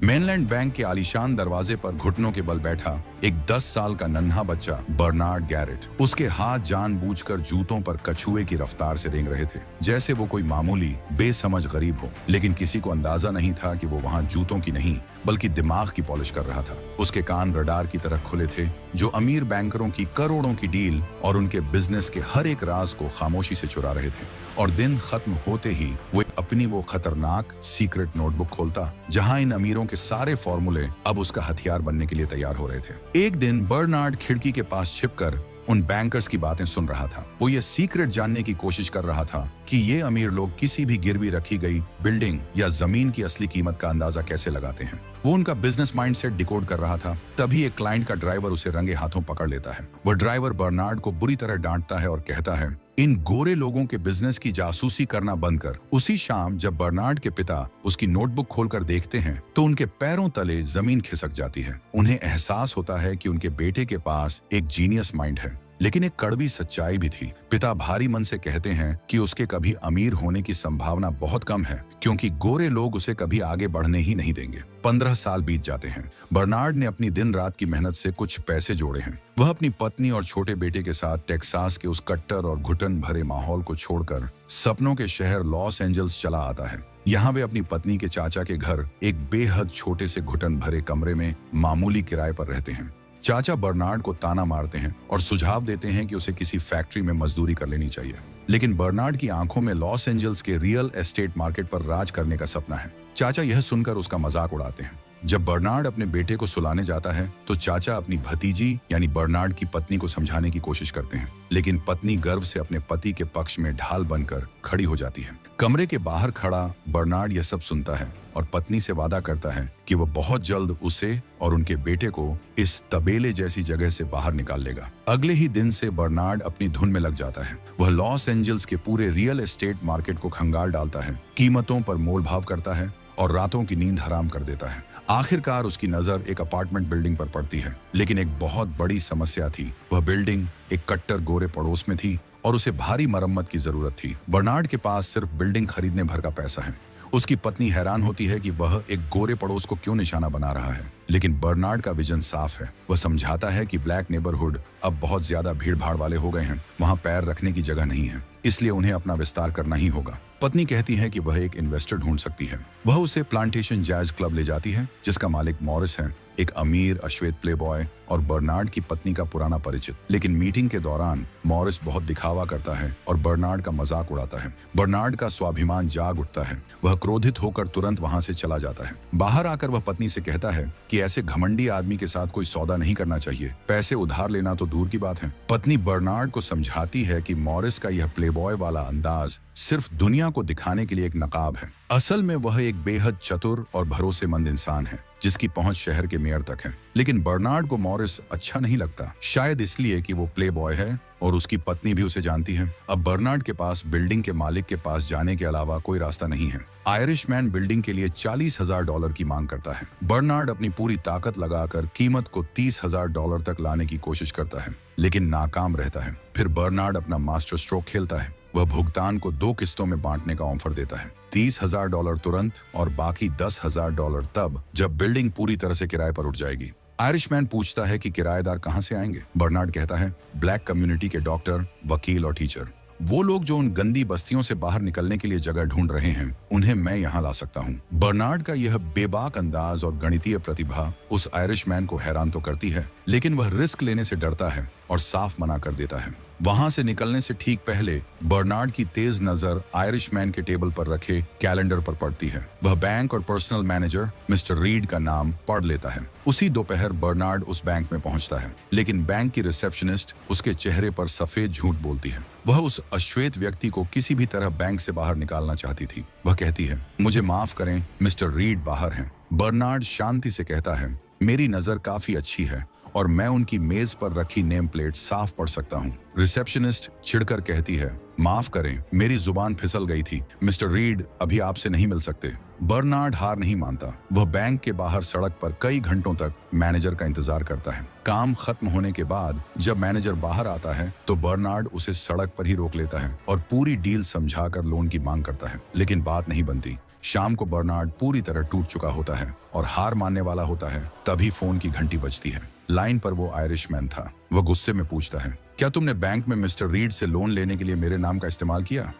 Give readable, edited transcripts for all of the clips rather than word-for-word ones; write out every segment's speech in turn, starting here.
Mainland bank के आलीशान दरवाजे पर घुटनों के बल बैठा एक 10 साल का नन्हा बच्चा बर्नार्ड गैरेट। उसके हाथ जानबूझकर जूतों पर कछुए की रफ्तार से रेंग रहे थे, जैसे वो कोई मामूली बेसमझ गरीब हो। लेकिन किसी को अंदाजा नहीं था कि वो वहां जूतों की नहीं बल्कि दिमाग की पॉलिश कर रहा था। उसके कान रडार की तरह खुले थे, जो अमीर बैंकरों की करोड़ों की डील और उनके बिजनेस के हर एक राज को खामोशी से चुरा रहे थे। और दिन खत्म होते ही वो अपनी वो खतरनाक सीक्रेट नोटबुक खोलता, जहां इन अमीरों के सारे फॉर्मूले अब उसका हथियार बनने के लिए तैयार हो रहे थे। एक दिन बर्नार्ड खिड़की के पास छिपकर उन बैंकर्स की बातें सुन रहा था। वो ये सीक्रेट जानने की कोशिश कर रहा था कि ये अमीर लोग किसी भी गिरवी रखी गई बिल्डिंग या जमीन की असली कीमत का अंदाजा कैसे लगाते हैं। वो उनका बिजनेस माइंडसेट डिकोड कर रहा था। तभी एक क्लाइंट का ड्राइवर उसे रंगे हाथों पकड़ लेता है। वह ड्राइवर बर्नार्ड को बुरी तरह डांटता है और कहता है, इन गोरे लोगों के बिजनेस की जासूसी करना बंद कर। उसी शाम जब बर्नार्ड के पिता उसकी नोटबुक खोलकर देखते हैं तो उनके पैरों तले जमीन खिसक जाती है। उन्हें एहसास होता है कि उनके बेटे के पास एक जीनियस माइंड है, लेकिन एक कड़वी सच्चाई भी थी। पिता भारी मन से कहते हैं कि उसके कभी अमीर होने की संभावना बहुत कम है, क्योंकि गोरे लोग उसे कभी आगे बढ़ने ही नहीं देंगे। 15 साल बीत जाते हैं। बर्नार्ड ने अपनी दिन रात की मेहनत से कुछ पैसे जोड़े हैं। वह अपनी पत्नी और छोटे बेटे के साथ टेक्सास के उस कट्टर और घुटन भरे माहौल को छोड़कर सपनों के शहर लॉस एंजल्स चला आता है। यहाँ वे अपनी पत्नी के चाचा के घर एक बेहद छोटे से घुटन भरे कमरे में मामूली किराए पर रहते हैं। चाचा बर्नार्ड को ताना मारते हैं और सुझाव देते हैं कि उसे किसी फैक्ट्री में मजदूरी कर लेनी चाहिए। लेकिन बर्नार्ड की आंखों में लॉस एंजल्स के रियल एस्टेट मार्केट पर राज करने का सपना है। चाचा यह सुनकर उसका मजाक उड़ाते हैं। जब बर्नार्ड अपने बेटे को सुलाने जाता है तो चाचा अपनी भतीजी यानी बर्नार्ड की पत्नी को समझाने की कोशिश करते हैं, लेकिन पत्नी गर्व से अपने पति के पक्ष में ढाल बनकर खड़ी हो जाती है। कमरे के बाहर खड़ा बर्नार्ड यह सब सुनता है और पत्नी से वादा करता है कि वह बहुत जल्द उसे और उनके बेटे को इस तबेले जैसी जगह से बाहर निकाल लेगा। अगले ही दिन से बर्नार्ड अपनी धुन में लग जाता है। वह लॉस एंजल्स के पूरे रियल एस्टेट मार्केट को खंगाल डालता है, कीमतों पर मोल भाव करता है और रातों की नींद हराम कर देता है। आखिरकार उसकी नजर एक अपार्टमेंट बिल्डिंग पर पड़ती है, लेकिन एक बहुत बड़ी समस्या थी। वह बिल्डिंग एक कट्टर गोरे पड़ोस में थी और उसे भारी मरम्मत की जरूरत थी। बर्नार्ड के पास सिर्फ बिल्डिंग खरीदने भर का पैसा है। उसकी पत्नी हैरान होती है कि वह एक गोरे पड़ोस को क्यों निशाना बना रहा है, लेकिन बर्नार्ड का विजन साफ है। वह समझाता है कि ब्लैक नेबरहुड अब बहुत ज्यादा भीड़ भाड़ वाले हो गए हैं, वहां पैर रखने की जगह नहीं है, इसलिए उन्हें अपना विस्तार करना ही होगा। पत्नी कहती है कि वह एक इन्वेस्टर ढूंढ सकती है। वह उसे प्लांटेशन जैज क्लब ले जाती है, जिसका मालिक मॉरिस है, एक अमीर अश्वेत प्लेबॉय और बर्नार्ड की पत्नी का पुराना परिचित। लेकिन मीटिंग के दौरान मॉरिस बहुत दिखावा करता है और बर्नार्ड का मजाक उड़ाता है। बर्नार्ड का स्वाभिमान जाग उठता है। वह क्रोधित होकर तुरंत वहां से चला जाता है। बाहर आकर वह पत्नी से कहता है कि ऐसे घमंडी आदमी के साथ कोई सौदा नहीं करना चाहिए, पैसे उधार लेना तो दूर की बात है। पत्नी बर्नार्ड को समझाती है कि मॉरिस का यह प्लेबॉय वाला अंदाज सिर्फ दुनिया को दिखाने के लिए एक नकाब है। असल में वह एक बेहद चतुर और भरोसेमंद इंसान है, जिसकी पहुंच शहर के मेयर तक है। लेकिन बर्नार्ड को मॉरिस अच्छा नहीं लगता, शायद इसलिए कि वो प्ले बॉय है और उसकी पत्नी भी उसे जानती है। अब बर्नार्ड के पास बिल्डिंग के मालिक के पास जाने के अलावा कोई रास्ता नहीं है। आयरिशमैन बिल्डिंग के लिए $40,000 की मांग करता है। बर्नार्ड अपनी पूरी ताकत लगाकर कीमत को $30,000 तक लाने की कोशिश करता है, लेकिन नाकाम रहता है। फिर बर्नार्ड अपना मास्टर स्ट्रोक खेलता है। वह भुगतान को 2 किस्तों में बांटने का ऑफर देता है, $30,000 तुरंत और बाकी $10,000 तब जब बिल्डिंग पूरी तरह से किराए पर उठ जाएगी। आयरिशमैन पूछता है कि किराएदार कहां से आएंगे। बर्नार्ड कहता है, ब्लैक कम्युनिटी के डॉक्टर, वकील और टीचर, वो लोग जो उन गंदी बस्तियों से बाहर निकलने के लिए जगह ढूंढ रहे हैं, उन्हें मैं यहाँ ला सकता हूँ। बर्नार्ड का यह बेबाक अंदाज और गणितीय प्रतिभा उस आयरिशमैन को हैरान तो करती है, लेकिन वह रिस्क लेने से डरता है और साफ मना कर देता है। वहां से निकलने से ठीक पहले बर्नार्ड की तेज नजर आयरिशमैन के टेबल पर रखे कैलेंडर पर पड़ती है। वह बैंक और पर्सनल मैनेजर मिस्टर रीड का नाम पढ़ लेता है। उसी दोपहर बर्नार्ड उस बैंक में पहुंचता है, लेकिन बैंक की रिसेप्शनिस्ट उसके चेहरे पर सफेद झूठ बोलती है। वह उस अश्वेत व्यक्ति को किसी भी तरह बैंक से बाहर निकालना चाहती थी। वह कहती है, मुझे माफ करें, मिस्टर रीड बाहर हैं। बर्नार्ड शांति से कहता है, मेरी नजर काफी अच्छी है और मैं उनकी मेज पर रखी नेम प्लेट साफ पढ़ सकता हूँ। रिसेप्शनिस्ट चिढ़कर कहती है, माफ करें, मेरी जुबान फिसल गई थी, मिस्टर रीड अभी आपसे नहीं मिल सकते। बर्नार्ड हार नहीं मानता। वह बैंक के बाहर सड़क पर कई घंटों तक मैनेजर का इंतजार करता है। काम खत्म होने के बाद जब मैनेजर बाहर आता है तो बर्नार्ड उसे सड़क पर ही रोक लेता है और पूरी डील समझाकर लोन की मांग करता है, लेकिन बात नहीं बनती। शाम को बर्नार्ड पूरी तरह टूट चुका होता है और हार मानने वाला होता है। तभी फोन की घंटी बजती है। लाइन पर वो आयरिशमैन था। वह गुस्से में पूछता है, क्या तुमने बैंक में मिस्टर रीड से लोन लेने के लिए मेरे नाम का इस्तेमाल किया?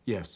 Yes.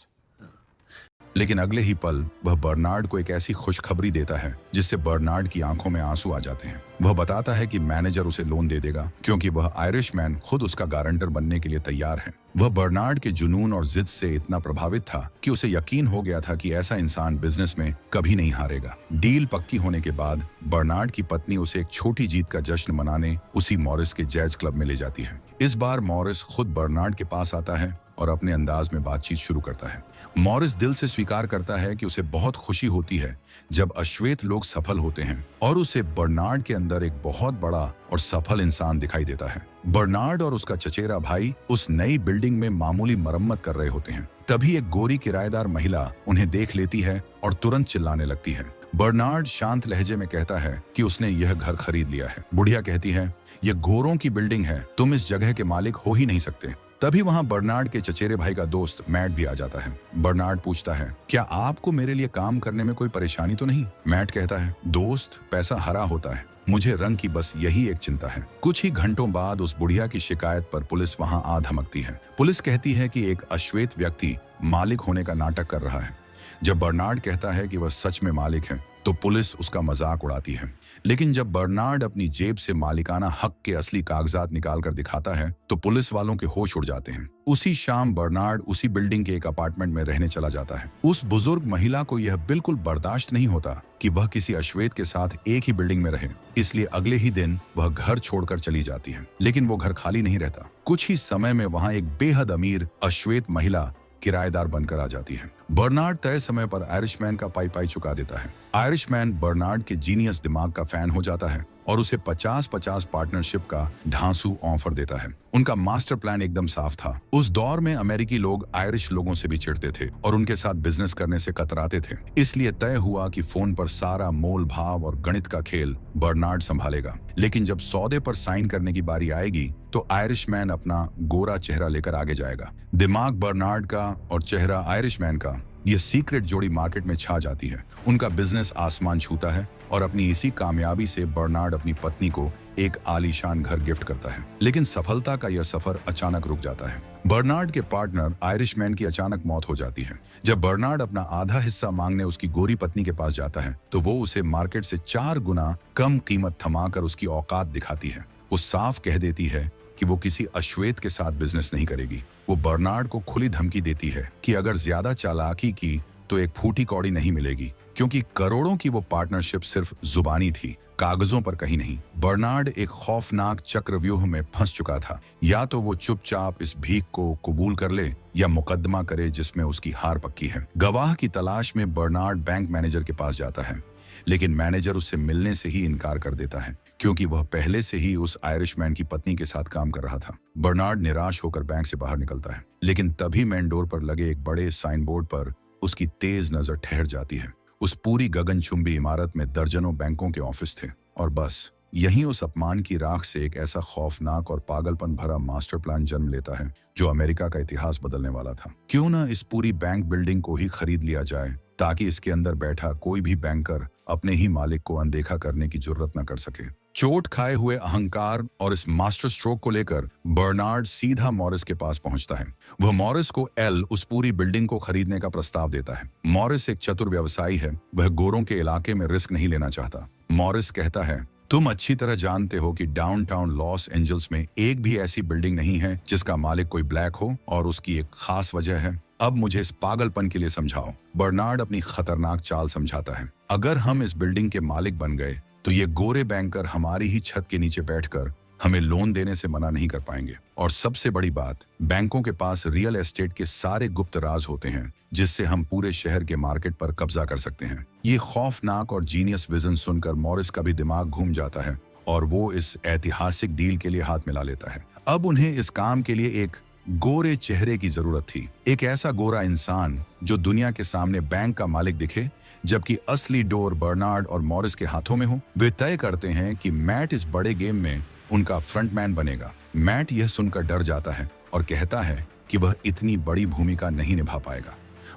लेकिन अगले ही पल वह बर्नार्ड को एक ऐसी खुशखबरी देता है जिससे बर्नार्ड की आंखों में आंसू आ जाते हैं। वह बताता है कि मैनेजर उसे लोन दे देगा क्योंकि वह आयरिशमैन खुद उसका गारंटर बनने के लिए तैयार है। वह बर्नार्ड के जुनून और जिद से इतना प्रभावित था कि उसे यकीन हो गया था कि ऐसा इंसान बिजनेस में कभी नहीं हारेगा। डील पक्की होने के बाद बर्नार्ड की पत्नी उसे एक छोटी जीत का जश्न मनाने उसी मॉरिस के जैज क्लब में ले जाती है। इस बार मॉरिस खुद बर्नार्ड के पास आता है और अपने अंदाज में बातचीत शुरू करता है। मॉरिस दिल से स्वीकार करता है कि उसे बहुत खुशी होती है जब अश्वेत लोग सफल होते हैं और उसे बर्नार्ड के अंदर एक बहुत बड़ा और सफल इंसान दिखाई देता है। बर्नार्ड और उसका चचेरा भाई उस नई बिल्डिंग में मामूली मरम्मत कर रहे होते हैं। तभी एक गोरी किराएदार महिला उन्हें देख लेती है और तुरंत चिल्लाने लगती है। बर्नार्ड शांत लहजे में कहता है कि उसने यह घर खरीद लिया है। बुढ़िया कहती है, यह गोरों की बिल्डिंग है, तुम इस जगह के मालिक हो ही नहीं सकते। तभी वहां बर्नार्ड के चचेरे भाई का दोस्त मैट भी आ जाता है। बर्नार्ड पूछता है, क्या आपको मेरे लिए काम करने में कोई परेशानी तो नहीं? मैट कहता है, दोस्त, पैसा हरा होता है, मुझे रंग की बस यही एक चिंता है। कुछ ही घंटों बाद उस बुढ़िया की शिकायत पर पुलिस वहां आ धमकती है। पुलिस कहती है कि एक अश्वेत व्यक्ति मालिक होने का नाटक कर रहा है। जब बर्नार्ड कहता है कि वह सच में मालिक है तो पुलिस उसका मजाक उड़ाती है। लेकिन जब बर्नार्ड अपनी जेब से मालिकाना हक के असली कागजात निकालकर दिखाता है तो पुलिस वालों के होश उड़ जाते हैं। उसी शाम बर्नार्ड उसी बिल्डिंग के एक अपार्टमेंट में रहने चला जाता है। उस बुजुर्ग महिला को यह बिल्कुल बर्दाश्त नहीं होता कि वह किसी अश्वेत के साथ एक ही बिल्डिंग में रहे, इसलिए अगले ही दिन वह घर छोड़कर चली जाती है। लेकिन वो घर खाली नहीं रहता। कुछ ही समय में वहां एक बेहद अमीर अश्वेत महिला किराएदार बनकर आ जाती है। बर्नार्ड तय समय पर आयरिशमैन का पाई चुका देता है। आयरिशमैन बर्नार्ड के जीनियस दिमाग का फैन हो जाता है और उसे 50-50 पार्टनरशिप का धांसू ऑफर देता है। उनका मास्टर प्लान एकदम साफ था। उस दौर में अमेरिकी लोग आयरिश लोगों से भी चिढ़ते थे और उनके साथ बिजनेस करने से कतराते थे। इसलिए तय हुआ कि फोन पर सारा मोल भाव और गणित का खेल बर्नार्ड संभालेगा। लेकिन जब सौदे पर साइन करने की बारी आएगी तो आयरिशमैन अपना गोरा चेहरा लेकर आगे जाएगा। दिमाग बर्नार्ड का और चेहरा आयरिशमैन का ये सीक्रेट जोड़ी मार्केट में छा जाती है। उनका बिजनेस आसमान छूता है और अपनी इसी कामयाबी से बर्नार्ड अपनी पत्नी को एक आलीशान घर गिफ्ट करता है। लेकिन सफलता का यह सफर अचानक रुक जाता है। बर्नार्ड के पार्टनर आयरिशमैन की अचानक मौत हो जाती है। जब बर्नार्ड अपना आधा हिस्सा मांगने उसकी गोरी पत्नी के पास जाता है तो वो उसे मार्केट से 4 गुना कम कीमत थमाकर उसकी औकात दिखाती है। वो साफ कह देती है कि वो किसी अश्वेत के साथ बिजनेस नहीं करेगी। वो बर्नार्ड को खुली धमकी देती है कि अगर ज्यादा चालाकी की तो एक फूटी कौड़ी नहीं मिलेगी, क्योंकि करोड़ों की वो पार्टनरशिप सिर्फ जुबानी थी, कागजों पर कहीं नहीं। बर्नार्ड एक खौफनाक चक्रव्यूह में फंस चुका था। या तो वो चुपचाप इस भीख को कबूल कर ले या मुकदमा करे जिसमें उसकी हार पक्की है। गवाह की तलाश में बर्नार्ड बैंक मैनेजर के पास जाता है, लेकिन मैनेजर उससे मिलने से ही इनकार कर देता है क्योंकि वह पहले से ही उस आयरिशमैन की पत्नी के साथ काम कर रहा था। बर्नार्ड निराश होकर बैंक से बाहर निकलता है, लेकिन तभी मेन डोर पर लगे एक बड़े साइन बोर्ड पर उसकी तेज नजर ठहर जाती है। उस पूरी गगनचुंबी इमारत में दर्जनों बैंकों के ऑफिस थे और बस यहीं उस अपमान की राख से एक ऐसा खौफनाक और पागलपन भरा मास्टर प्लान जन्म लेता है जो अमेरिका का इतिहास बदलने वाला था। क्यों न इस पूरी बैंक बिल्डिंग को ही खरीद लिया जाए ताकि इसके अंदर बैठा कोई भी बैंकर अपने ही मालिक को अनदेखा करने की जुर्रत न कर सके। चोट खाए हुए अहंकार और इस मास्टर स्ट्रोक को लेकर बर्नार्ड सीधा मॉरिस के पास पहुंचता है। वह मॉरिस को उस पूरी बिल्डिंग को खरीदने का प्रस्ताव देता है। मॉरिस एक चतुर व्यवसायी है, वह गोरों के इलाके में रिस्क नहीं लेना चाहता। मॉरिस कहता है, तुम अच्छी तरह जानते हो कि डाउनटाउन लॉस एंजल्स में एक भी ऐसी बिल्डिंग नहीं है जिसका मालिक कोई ब्लैक हो, और उसकी एक खास वजह है। अब मुझे इस पागलपन के लिए समझाओ। बर्नार्ड अपनी खतरनाक चाल समझाता है। अगर हम इस बिल्डिंग के मालिक बन गए तो ये गोरे बैंकर हमारी ही छत के नीचे बैठकर हमें लोन देने से मना नहीं कर पाएंगे। और सबसे बड़ी बात, बैंकों के पास रियल एस्टेट के सारे गुप्त राज होते हैं जिससे हम पूरे शहर के मार्केट पर कब्जा कर सकते हैं। ये खौफनाक और जीनियस विजन सुनकर मॉरिस का भी दिमाग घूम जाता है और वो इस ऐतिहासिक डील के लिए हाथ मिला लेता है। अब उन्हें इस काम के लिए एक गोरे चेहरे की जरूरत थी, एक ऐसा गोरा इंसान जो दुनिया के सामने बैंक का मालिक दिखे, जबकि असली डोर बर्नार्ड और मॉरिस के हाथों में हो। वे तय करते हैं कि मैट इस बड़े गेम में उनका फ्रंटमैन बनेगा। मैट यह सुनकर डर जाता है और कहता है कि वह इतनी बड़ी भूमिका नहीं निभा पाएगा।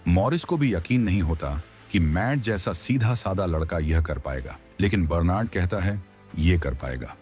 मॉरिस को भी यकीन नहीं होता कि मैट जैसा सीधा साधा लड़का यह कर पाएगा, लेकिन बर्नार्ड कहता है ये कर पाएगा।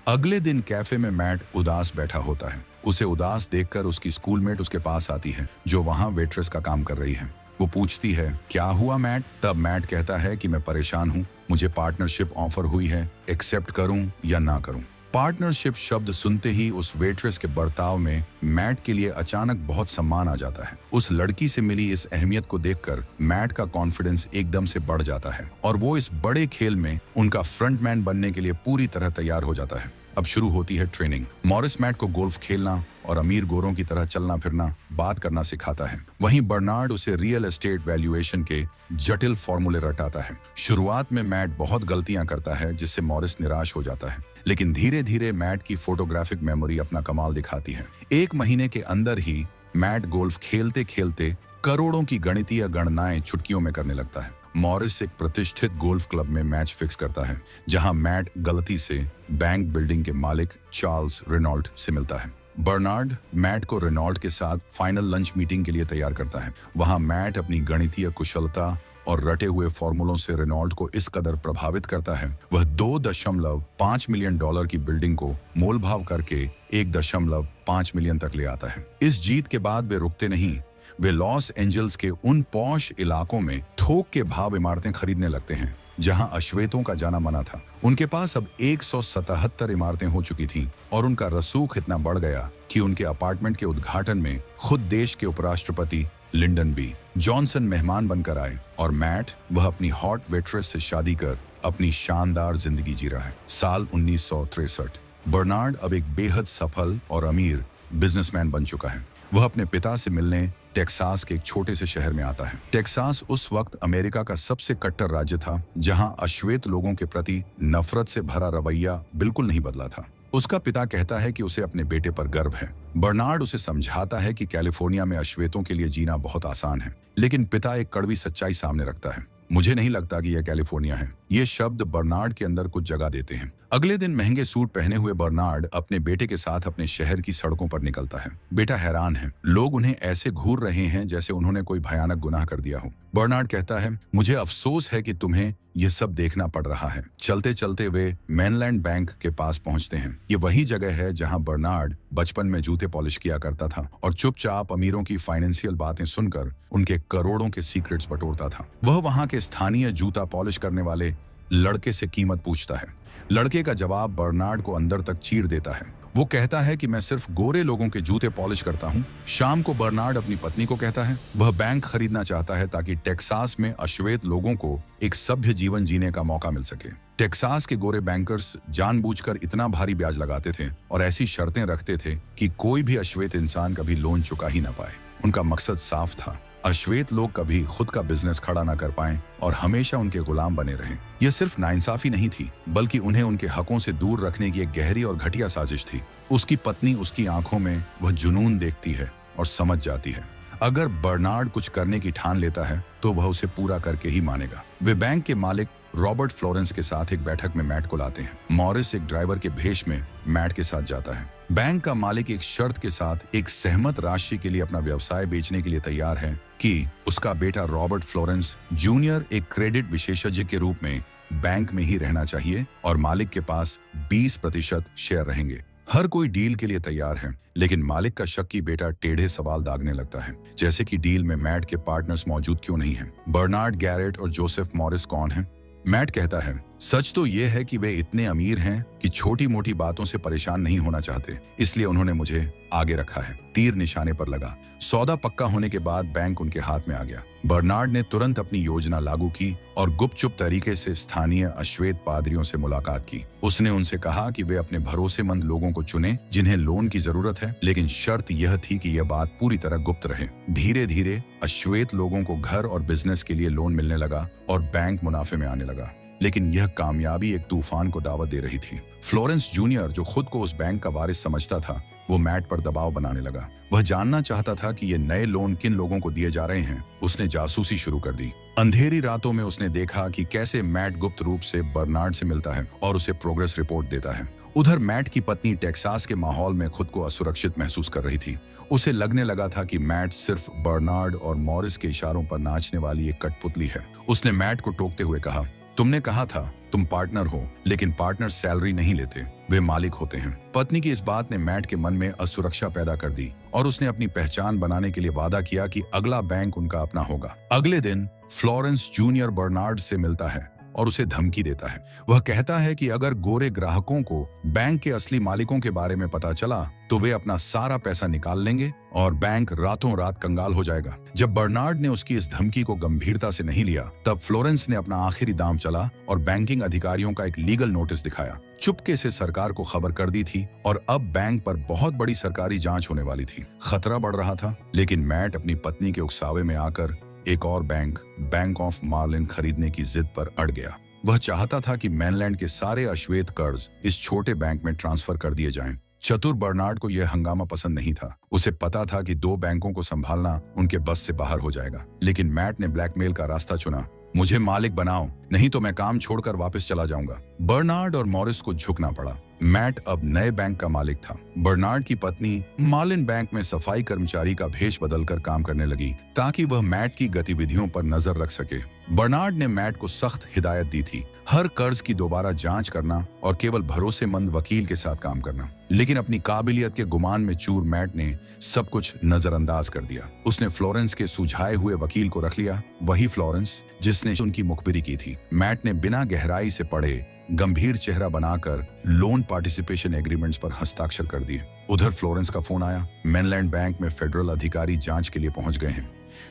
अगले दिन कैफे में मैट उदास बैठा होता है। उसे उदास देखकर उसकी स्कूलमेट उसके पास आती है, जो वहां वेट्रेस का काम कर रही है। वो पूछती है क्या हुआ मैट? तब मैट कहता है कि मैं परेशान हूँ, मुझे पार्टनरशिप ऑफर हुई है, एक्सेप्ट करूं या ना करूं। पार्टनरशिप शब्द सुनते ही उस वेट्रेस के बर्ताव में मैट के लिए अचानक बहुत सम्मान आ जाता है। उस लड़की से मिली इस अहमियत को देखकर मैट का कॉन्फिडेंस एकदम से बढ़ जाता है और वो इस बड़े खेल में उनका फ्रंटमैन बनने के लिए पूरी तरह तैयार हो जाता है। अब शुरू होती है ट्रेनिंग। मॉरिस मैट को गोल्फ खेलना और अमीर गोरों की तरह चलना फिरना, बात करना सिखाता है। वहीं बर्नार्ड उसे रियल एस्टेट वैल्यूएशन के जटिल फॉर्मूले रटाता है। शुरुआत में मैट बहुत गलतियां करता है, जिससे मॉरिस निराश हो जाता है, लेकिन धीरे धीरे मैट की फोटोग्राफिक मेमोरी अपना कमाल दिखाती है। 1 महीने के अंदर ही मैट गोल्फ खेलते खेलते करोड़ों की गणितीय गणनाएं चुटकियों में करने लगता है। मॉरिस एक प्रतिष्ठित गोल्फ क्लब में मैच फिक्स करता है, जहां मैट गलती से बैंक बिल्डिंग के मालिक चार्ल्स रेनॉल्ट से मिलता है। बर्नार्ड मैट को रेनॉल्ट के साथ फाइनल लंच मीटिंग के लिए तैयार करता है। वहां मैट अपनी गणितीय कुशलता और रटे हुए फॉर्मूलों से रेनॉल्ट को इस कदर प्रभावित करता है, वह $2.5 मिलियन की बिल्डिंग को मोल भाव करके 1.5 मिलियन तक ले आता है। इस जीत के बाद वे रुकते नहीं, वे लॉस एंजल्स के उन पॉश इलाकों में थोक के भाव इमारतें खरीदने लगते हैं जहां अश्वेतों का जाना मना था। उनके पास अब 177 इमारतें हो चुकी थीं और उनका रसूख इतना बढ़ गया कि उनके अपार्टमेंट के उद्घाटन में खुद देश के उपराष्ट्रपति लिंडन बी जॉनसन मेहमान बनकर आए और मैट वह अपनी हॉट वेट्रेस से शादी कर अपनी शानदार जिंदगी जी रहा है। साल 1963। बर्नार्ड अब एक बेहद सफल और अमीर बिजनेसमैन बन चुका है। वह अपने पिता से मिलने टेक्सास के एक छोटे से शहर में आता है। टेक्सास उस वक्त अमेरिका का सबसे कट्टर राज्य था, जहां अश्वेत लोगों के प्रति नफरत से भरा रवैया बिल्कुल नहीं बदला था। उसका पिता कहता है कि उसे अपने बेटे पर गर्व है। बर्नार्ड उसे समझाता है कि कैलिफोर्निया में अश्वेतों के लिए जीना बहुत आसान है, लेकिन पिता एक कड़वी सच्चाई सामने रखता है। मुझे नहीं लगता कि यह कैलिफोर्निया है। ये शब्द बर्नार्ड के अंदर कुछ जगह देते हैं। अगले दिन महंगे सूट पहने हुए बर्नार्ड अपने बेटे के साथ अपने शहर की सड़कों पर निकलता है। बेटा हैरान है, लोग उन्हें ऐसे घूर रहे हैं जैसे उन्होंने कोई भयानक गुनाह कर दिया हो। बर्नार्ड कहता है मुझे अफसोस है कि तुम्हें ये सब देखना पड़ रहा है। चलते चलते वे मेनलैंड बैंक के पास पहुंचते हैं। ये वही जगह है जहां बर्नार्ड बचपन में जूते पॉलिश किया करता था और चुपचाप अमीरों की फाइनेंशियल बातें सुनकर उनके करोड़ों के सीक्रेट्स बटोरता था। वह वहां के स्थानीय जूता पॉलिश करने वाले लड़के से कीमत पूछता है। लड़के का जवाब बर्नार्ड को अंदर तक चीर देता है। वो कहता है कि मैं सिर्फ गोरे लोगों के जूते पॉलिश करता हूँ। शाम को बर्नार्ड अपनी पत्नी को कहता है वह बैंक खरीदना चाहता है ताकि टेक्सास में अश्वेत लोगों को एक सभ्य जीवन जीने का मौका मिल सके। टेक्सास के गोरे बैंकर्स जानबूझकर इतना भारी ब्याज लगाते थे और ऐसी शर्तें रखते थे कि कोई भी अश्वेत इंसान कभी लोन चुका ही ना पाए। उनका मकसद साफ था, अश्वेत लोग कभी खुद का बिजनेस खड़ा ना कर पाएं और हमेशा उनके गुलाम बने रहें। यह सिर्फ नाइंसाफी नहीं थी, बल्कि उन्हें उनके हकों से दूर रखने की एक गहरी और घटिया साजिश थी। उसकी पत्नी उसकी आंखों में वह जुनून देखती है और समझ जाती है अगर बर्नार्ड कुछ करने की ठान लेता है तो वह उसे पूरा करके ही मानेगा। वे बैंक के मालिक रॉबर्ट फ्लोरेंस के साथ एक बैठक में मैट को लाते हैं। मॉरिस एक ड्राइवर के भेष में मैट के साथ जाता है। बैंक का मालिक एक शर्त के साथ एक सहमत राशि के लिए अपना व्यवसाय बेचने के लिए तैयार है कि उसका बेटा रॉबर्ट फ्लोरेंस जूनियर एक क्रेडिट विशेषज्ञ के रूप में बैंक में ही रहना चाहिए और मालिक के पास 20% शेयर रहेंगे। हर कोई डील के लिए तैयार है, लेकिन मालिक का शक्की बेटा टेढ़े सवाल दागने लगता है, जैसे कि डील में मैट के पार्टनर्स मौजूद क्यों नहीं हैं? बर्नार्ड गैरेट और जोसेफ मॉरिस कौन हैं? मैट कहता है सच तो यह है कि वे इतने अमीर हैं कि छोटी मोटी बातों से परेशान नहीं होना चाहते, इसलिए उन्होंने मुझे आगे रखा है। तीर निशाने पर लगा। सौदा पक्का होने के बाद बैंक उनके हाथ में आ गया। बर्नार्ड ने तुरंत अपनी योजना लागू की और गुपचुप तरीके से स्थानीय अश्वेत पादरियों से मुलाकात की। उसने उनसे कहा कि वे अपने भरोसेमंद लोगों को चुनें जिन्हें लोन की जरूरत है, लेकिन शर्त यह थी कि यह बात पूरी तरह गुप्त रहे। धीरे धीरे अश्वेत लोगों को घर और बिजनेस के लिए लोन मिलने लगा और बैंक मुनाफे में आने लगा। लेकिन यह कामयाबी एक तूफान को दावत दे रही थी। फ्लोरेंस जूनियर, जो खुद को उस बैंक का वारिस समझता था, वो मैट पर दबाव बनाने लगा। वह जानना चाहता था कि ये नए लोन किन लोगों को दिए जा रहे हैं। उसने जासूसी शुरू कर दी। अंधेरी रातों में उसने देखा कि कैसे मैट गुप्त रूप से बर्नार्ड से मिलता है और उसे प्रोग्रेस रिपोर्ट देता है। उधर मैट की पत्नी टेक्सास के माहौल में खुद को असुरक्षित महसूस कर रही थी। उसे लगने लगा था कि मैट सिर्फ बर्नार्ड और मॉरिस के इशारों पर नाचने वाली एक कठपुतली है। उसने मैट को टोकते हुए कहा, तुमने कहा था तुम पार्टनर हो, लेकिन पार्टनर सैलरी नहीं लेते, वे मालिक होते हैं। पत्नी की इस बात ने मैट के मन में असुरक्षा पैदा कर दी और उसने अपनी पहचान बनाने के लिए वादा किया कि अगला बैंक उनका अपना होगा। अगले दिन फ्लोरेंस जूनियर बर्नार्ड से मिलता है और उसे धमकी देता है। वह कहता है कि अगर गोरे ग्राहकों को बैंक के असली मालिकों के बारे में पता चला तो वे अपना सारा पैसा निकाल लेंगे और बैंक रातों रात कंगाल हो जाएगा। जब बर्नार्ड ने उसकी इस धमकी को गंभीरता से नहीं लिया, तब फ्लोरेंस ने अपना आखिरी दांव चला और बैंकिंग अधिकारियों का एक लीगल नोटिस दिखाया। चुपके से सरकार को खबर कर दी थी और अब बैंक पर बहुत बड़ी सरकारी जांच होने वाली थी। खतरा बढ़ रहा था, लेकिन मैट अपनी पत्नी के उकसावे में आकर एक और बैंक ऑफ मार्लिन खरीदने की जिद पर अड़ गया। वह चाहता था कि मेनलैंड के सारे अश्वेत कर्ज इस छोटे बैंक में ट्रांसफर कर दिए जाएं। चतुर बर्नार्ड को यह हंगामा पसंद नहीं था। उसे पता था कि 2 बैंकों को संभालना उनके बस से बाहर हो जाएगा। लेकिन मैट ने ब्लैकमेल का रास्ता चुना। मुझे मालिक बनाओ, नहीं तो मैं काम छोड़कर वापस चला जाऊंगा। बर्नार्ड और मॉरिस को झुकना पड़ा। मैट अब नए बैंक का मालिक था। बर्नार्ड की पत्नी मार्लिन बैंक में सफाई कर्मचारी का भेष बदलकर काम करने लगी ताकि वह मैट की गतिविधियों पर नजर रख सके। बर्नार्ड ने मैट को सख्त हिदायत दी थी, हर कर्ज की दोबारा जांच करना और केवल भरोसेमंद वकील के साथ काम करना। लेकिन अपनी काबिलियत के गुमान में चूर मैट ने सब कुछ नजरअंदाज कर दिया। उसने फ्लोरेंस के सुझाए हुए वकील को रख लिया, वही फ्लोरेंस जिसने उनकी मुखबिरी की थी। मैट ने बिना गहराई से पढ़े गंभीर चेहरा बनाकर लोन पार्टिसिपेशन एग्रीमेंट्स पर हस्ताक्षर कर दिए। उधर फ्लोरेंस का फोन आया। मेनलैंड बैंक में फेडरल अधिकारी जांच के लिए पहुंच गए हैं,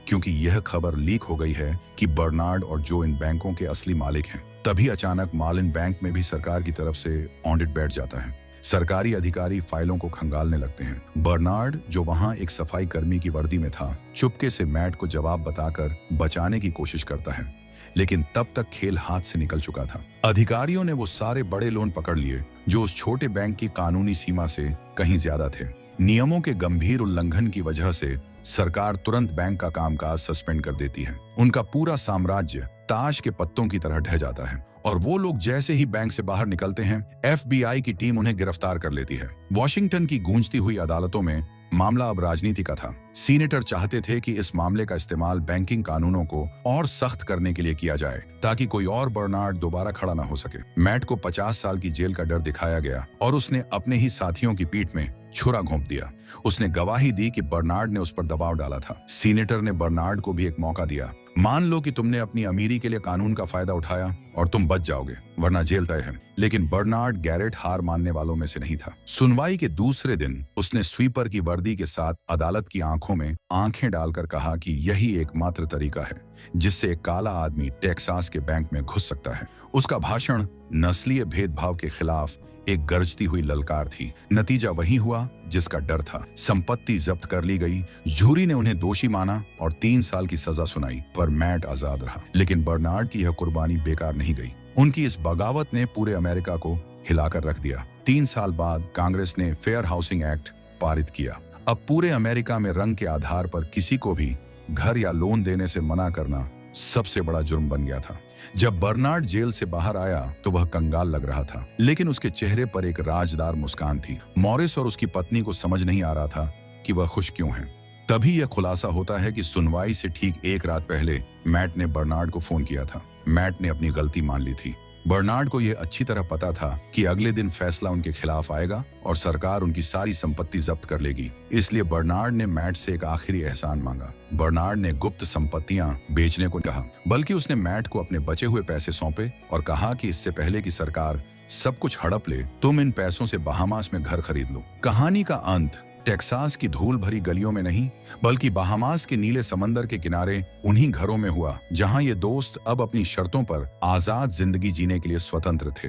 क्योंकि यह खबर लीक हो गई है कि बर्नार्ड और जो इन बैंकों के असली मालिक हैं। तभी अचानक मार्लिन बैंक में भी सरकार की तरफ से ऑडिट बैठ जाता है। सरकारी अधिकारी फाइलों को खंगालने लगते हैं। बर्नार्ड, जो वहां एक सफाई कर्मी की वर्दी में था, चुपके से मैट को जवाब बताकर बचाने की कोशिश करता है, लेकिन तब तक खेल हाथ से निकल चुका था। अधिकारियों ने वो सारे बड़े लोन पकड़ लिए जो उस छोटे बैंक की कानूनी सीमा से कहीं ज्यादा थे। नियमों के गंभीर उल्लंघन की वजह से सरकार तुरंत बैंक का कामकाज सस्पेंड कर देती है। उनका पूरा साम्राज्य ताश के पत्तों की तरह ढह जाता है और वो लोग जैसे ही बैंक से बाहर निकलते हैं, FBI की टीम उन्हें गिरफ्तार कर लेती है। वॉशिंगटन की गूंजती हुई अदालतों में मामला अब राजनीति का था। सीनेटर चाहते थे कि इस मामले का इस्तेमाल बैंकिंग कानूनों को और सख्त करने के लिए किया जाए ताकि कोई और बर्नार्ड दोबारा खड़ा ना हो सके। मैट को 50 साल की जेल का डर दिखाया गया और उसने अपने ही साथियों की पीठ में छुरा घोंप दिया। उसने गवाही दी कि बर्नार्ड ने उस पर दबाव डाला था। सीनेटर ने बर्नार्ड को भी एक मौका दिया। मान लो कि तुमने अपनी अमीरी के लिए कानून का फायदा उठाया और तुम बच जाओगे, वरना जेल तय है। लेकिन बर्नार्ड गैरेट हार मानने वालों में से नहीं था। सुनवाई के दूसरे दिन उसने स्वीपर की वर्दी के साथ अदालत की आंखों में आंखें डालकर कहा कि यही एकमात्र तरीका है जिससे एक काला आदमी टेक्सास के बैंक में घुस सकता है। उसका भाषण नस्लीय भेदभाव के खिलाफ एक गरजती हुई ललकार थी। नतीजा वही हुआ जिसका डर था। संपत्ति जब्त कर ली गई। जूरी ने उन्हें दोषी माना और 3 साल की सजा सुनाई, पर मैट आजाद रहा। लेकिन बर्नार्ड की यह कुर्बानी बेकार नहीं गई। उनकी इस बगावत ने पूरे अमेरिका को हिलाकर रख दिया। 3 साल बाद कांग्रेस ने फेयर हाउसिंग एक्ट पारित किया। अब पूरे अमेरिका में रंग के आधार पर किसी को भी घर या लोन देने से मना करना सबसे बड़ा जुर्म बन गया था। जब बर्नार्ड जेल से बाहर आया तो वह कंगाल लग रहा था, लेकिन उसके चेहरे पर एक राजदार मुस्कान थी। मॉरिस और उसकी पत्नी को समझ नहीं आ रहा था कि वह खुश क्यों है। तभी यह खुलासा होता है कि सुनवाई से ठीक 1 रात पहले मैट ने बर्नार्ड को फोन किया था। मैट ने अपनी गलती मान ली थी। बर्नार्ड को यह अच्छी तरह पता था कि अगले दिन फैसला उनके खिलाफ आएगा और सरकार उनकी सारी संपत्ति जब्त कर लेगी। इसलिए बर्नार्ड ने मैट से एक आखिरी एहसान मांगा। बर्नार्ड ने गुप्त संपत्तियां बेचने को कहा, बल्कि उसने मैट को अपने बचे हुए पैसे सौंपे और कहा कि इससे पहले कि सरकार सब कुछ हड़प ले, तुम इन पैसों से बहामास में घर खरीद लो। कहानी का अंत टेक्सास की धूल भरी गलियों में नहीं, बल्कि बहामास के नीले समंदर के किनारे उन्हीं घरों में हुआ जहां ये दोस्त अब अपनी शर्तों पर आजाद जिंदगी जीने के लिए स्वतंत्र थे।